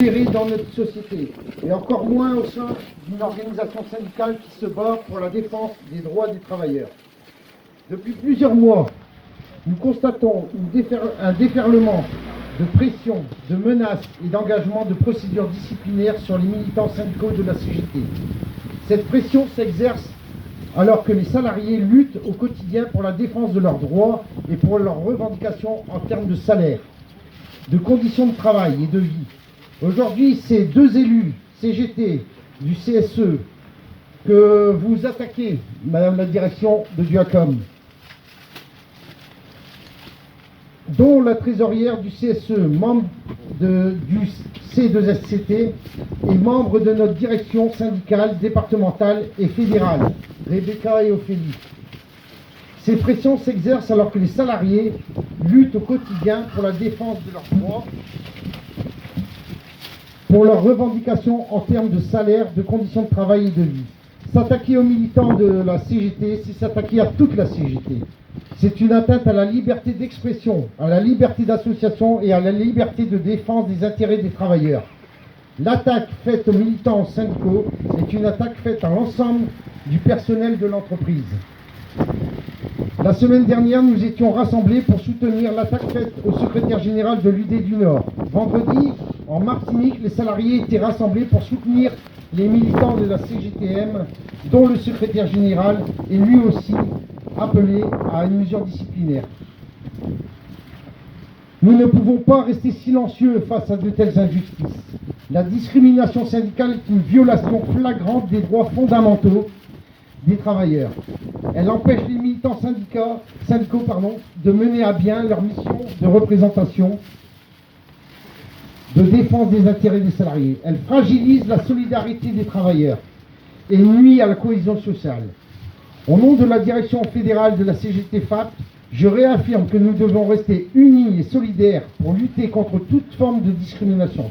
dans notre société, et encore moins au sein d'une organisation syndicale qui se bat pour la défense des droits des travailleurs. Depuis plusieurs mois, nous constatons un déferlement de pression, de menaces et d'engagement de procédures disciplinaires sur les militants syndicaux de la CGT. Cette pression s'exerce alors que les salariés luttent au quotidien pour la défense de leurs droits et pour leurs revendications en termes de salaire, de conditions de travail et de vie. Aujourd'hui, ces deux élus CGT du CSE que vous attaquez, Madame la direction de Duacom, dont la trésorière du CSE, membre du C2SCT et membre de notre direction syndicale, départementale et fédérale, Rebecca et Ophélie. Ces pressions s'exercent alors que les salariés luttent au quotidien pour la défense de leurs droits, pour leurs revendications en termes de salaire, de conditions de travail et de vie. S'attaquer aux militants de la CGT, c'est s'attaquer à toute la CGT. C'est une atteinte à la liberté d'expression, à la liberté d'association et à la liberté de défense des intérêts des travailleurs. L'attaque faite aux militants syndicaux est une attaque faite à l'ensemble du personnel de l'entreprise. La semaine dernière, nous étions rassemblés pour soutenir l'attaque faite au secrétaire général de l'UD du Nord. Vendredi, en Martinique, les salariés étaient rassemblés pour soutenir les militants de la CGTM, dont le secrétaire général est lui aussi appelé à une mesure disciplinaire. Nous ne pouvons pas rester silencieux face à de telles injustices. La discrimination syndicale est une violation flagrante des droits fondamentaux des travailleurs. Elle empêche les militants syndicaux de mener à bien leur mission de représentation, de défense des intérêts des salariés. Elle fragilise la solidarité des travailleurs et nuit à la cohésion sociale. Au nom de la direction fédérale de la CGT FAP, je réaffirme que nous devons rester unis et solidaires pour lutter contre toute forme de discrimination,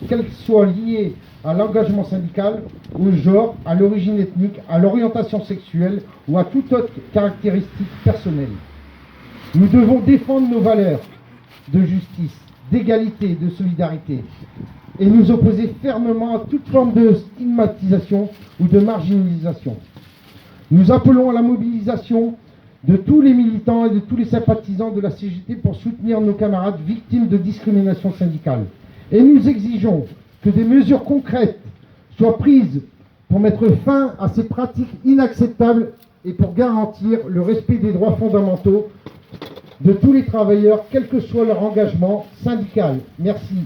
qu'elle soit liée à l'engagement syndical, au genre, à l'origine ethnique, à l'orientation sexuelle ou à toute autre caractéristique personnelle. Nous devons défendre nos valeurs de justice, d'égalité, de solidarité et nous opposer fermement à toute forme de stigmatisation ou de marginalisation. Nous appelons à la mobilisation de tous les militants et de tous les sympathisants de la CGT pour soutenir nos camarades victimes de discrimination syndicale. Et nous exigeons que des mesures concrètes soient prises pour mettre fin à ces pratiques inacceptables et pour garantir le respect des droits fondamentaux de tous les travailleurs, quel que soit leur engagement syndical. Merci.